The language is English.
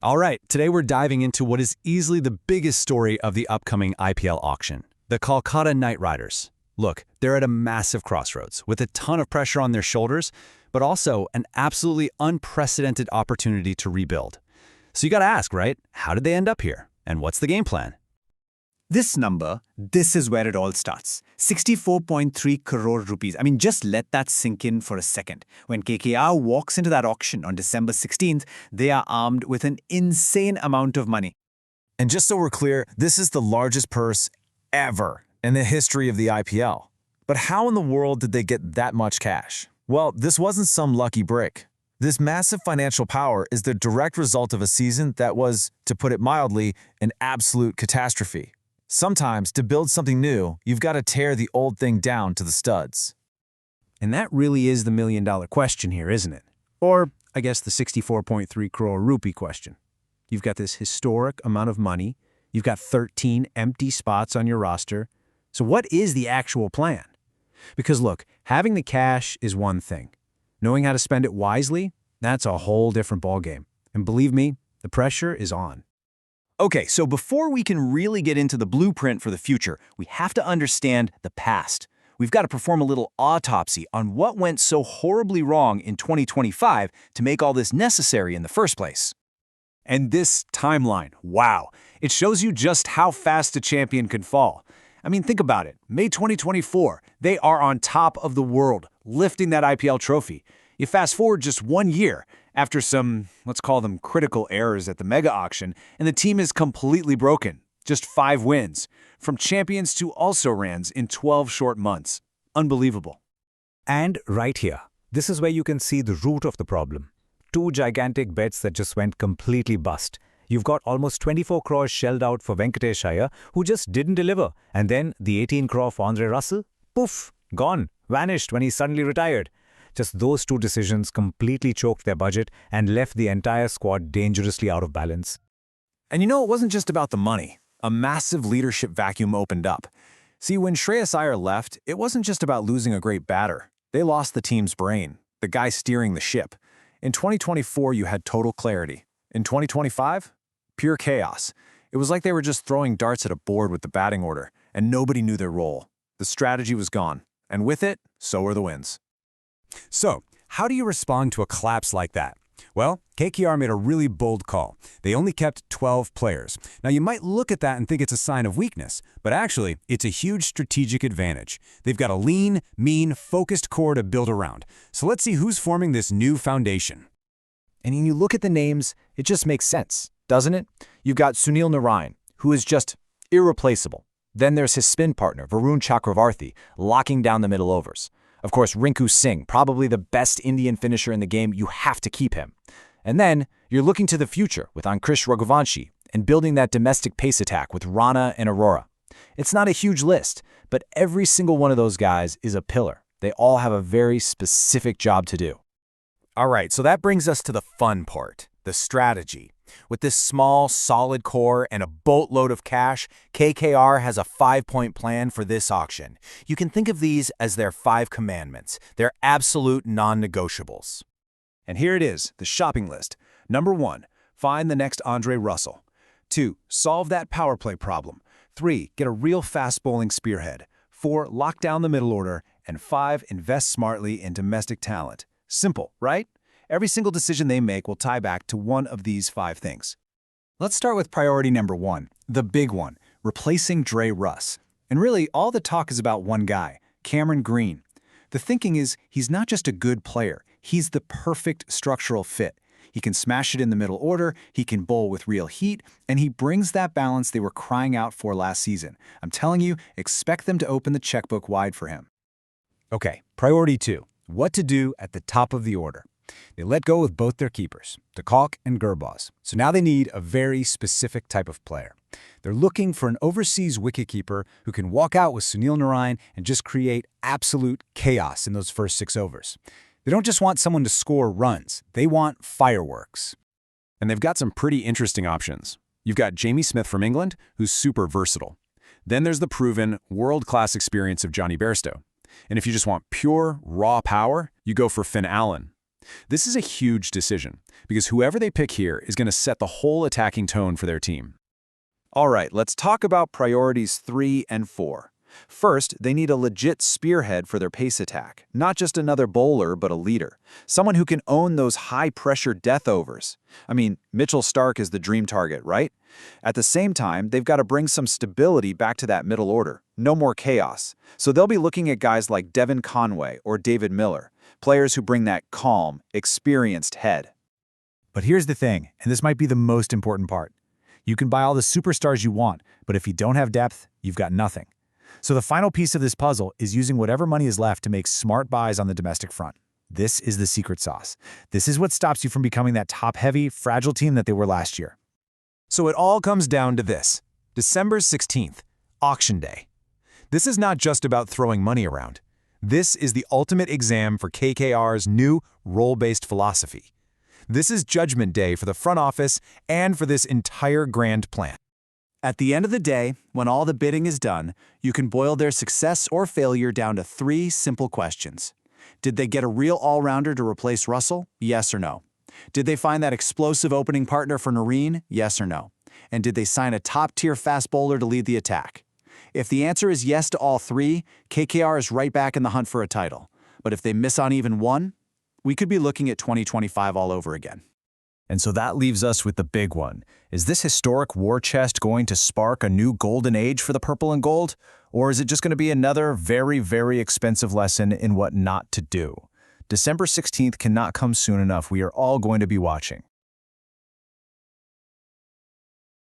All right, today we're diving into what is easily the biggest story of the upcoming IPL auction, the Kolkata Knight Riders. Look, they're at a massive crossroads with a ton of pressure on their shoulders, but also an absolutely unprecedented opportunity to rebuild. So you gotta ask, right? How did they end up here? And what's the game plan? This number, this is where it all starts. 64.3 crore rupees. I mean, just let that sink in for a second. When KKR walks into that auction on December 16th, they are armed with an insane amount of money. And just so we're clear, this is the largest purse ever in the history of the IPL. But how in the world did they get that much cash? Well, this wasn't some lucky break. This massive financial power is the direct result of a season that was, to put it mildly, an absolute catastrophe. Sometimes, to build something new, you've got to tear the old thing down to the studs. And that really is the million-dollar question here, isn't it? Or, I guess, the 64.3 crore rupee question. You've got this historic amount of money. You've got 13 empty spots on your roster. So what is the actual plan? Because look, having the cash is one thing. Knowing how to spend it wisely, that's a whole different ballgame. And believe me, the pressure is on. Okay, so before we can really get into the blueprint for the future, we have to understand the past. We've got to perform a little autopsy on what went so horribly wrong in 2025 to make all this necessary in the first place. And this timeline, wow, it shows you just how fast a champion can fall. I mean, think about it. May 2024, they are on top of the world, lifting that IPL trophy. You fast forward just 1 year, after some, let's call them critical errors at the mega auction, and the team is completely broken. Just 5 wins, from champions to also-rans in 12 short months. Unbelievable. And right here, this is where you can see the root of the problem. 2 gigantic bets that just went completely bust. You've got almost 24 crores shelled out for Venkatesh Iyer, who just didn't deliver. And then the 18 crore for Andre Russell, poof, gone, vanished when he suddenly retired. Just those 2 decisions completely choked their budget and left the entire squad dangerously out of balance. And you know, it wasn't just about the money. A massive leadership vacuum opened up. See, when Shreyas Iyer left, it wasn't just about losing a great batter. They lost the team's brain, the guy steering the ship. In 2024, you had total clarity. In 2025, pure chaos. It was like they were just throwing darts at a board with the batting order, and nobody knew their role. The strategy was gone, and with it, so were the wins. So, how do you respond to a collapse like that? Well, KKR made a really bold call. They only kept 12 players. Now, you might look at that and think it's a sign of weakness, but actually, it's a huge strategic advantage. They've got a lean, mean, focused core to build around. So let's see who's forming this new foundation. And when you look at the names, it just makes sense, doesn't it? You've got Sunil Narine, who is just irreplaceable. Then there's his spin partner, Varun Chakravarthi, locking down the middle overs. Of course, Rinku Singh, probably the best Indian finisher in the game. You have to keep him. And then you're looking to the future with Ankrish Raghuvanshi and building that domestic pace attack with Rana and Aurora. It's not a huge list, but every single one of those guys is a pillar. They all have a very specific job to do. All right, so that brings us to the fun part, the strategy. With this small, solid core and a boatload of cash, KKR has a 5-point plan for this auction. You can think of these as their 5 commandments, their absolute non-negotiables. And here it is, the shopping list. Number 1, find the next Andre Russell. 2, solve that power play problem. 3, get a real fast bowling spearhead. 4, lock down the middle order. And 5, invest smartly in domestic talent. Simple, right? Every single decision they make will tie back to one of these 5 things. Let's start with priority number 1, the big one, replacing Dre Russ. And really, all the talk is about one guy, Cameron Green. The thinking is he's not just a good player, he's the perfect structural fit. He can smash it in the middle order, he can bowl with real heat, and he brings that balance they were crying out for last season. I'm telling you, expect them to open the checkbook wide for him. Okay, priority 2, what to do at the top of the order. They let go with both their keepers, de Kock and Gurbaz. So now they need a very specific type of player. They're looking for an overseas wicketkeeper who can walk out with Sunil Narine and just create absolute chaos in those first 6 overs. They don't just want someone to score runs, they want fireworks. And they've got some pretty interesting options. You've got Jamie Smith from England, who's super versatile. Then there's the proven, world-class experience of Johnny Bairstow. And if you just want pure, raw power, you go for Finn Allen. This is a huge decision, because whoever they pick here is going to set the whole attacking tone for their team. All right, let's talk about priorities 3 and 4. First, they need a legit spearhead for their pace attack. Not just another bowler, but a leader. Someone who can own those high-pressure death overs. I mean, Mitchell Stark is the dream target, right? At the same time, they've got to bring some stability back to that middle order. No more chaos. So they'll be looking at guys like Devin Conway or David Miller, players who bring that calm, experienced head. But here's the thing, and this might be the most important part. You can buy all the superstars you want, but if you don't have depth, you've got nothing. So the final piece of this puzzle is using whatever money is left to make smart buys on the domestic front. This is the secret sauce. This is what stops you from becoming that top-heavy, fragile team that they were last year. So it all comes down to this. December 16th, Auction Day. This is not just about throwing money around. This is the ultimate exam for KKR's new role-based philosophy. This is Judgment Day for the front office and for this entire grand plan. At the end of the day, when all the bidding is done, you can boil their success or failure down to 3 simple questions. Did they get a real all-rounder to replace Russell? Yes or no? Did they find that explosive opening partner for Narine? Yes or no? And did they sign a top-tier fast bowler to lead the attack? If the answer is yes to all 3, KKR is right back in the hunt for a title. But if they miss on even one, we could be looking at 2025 all over again. And so that leaves us with the big one. Is this historic war chest going to spark a new golden age for the purple and gold? Or is it just going to be another very, very expensive lesson in what not to do? December 16th cannot come soon enough. We are all going to be watching.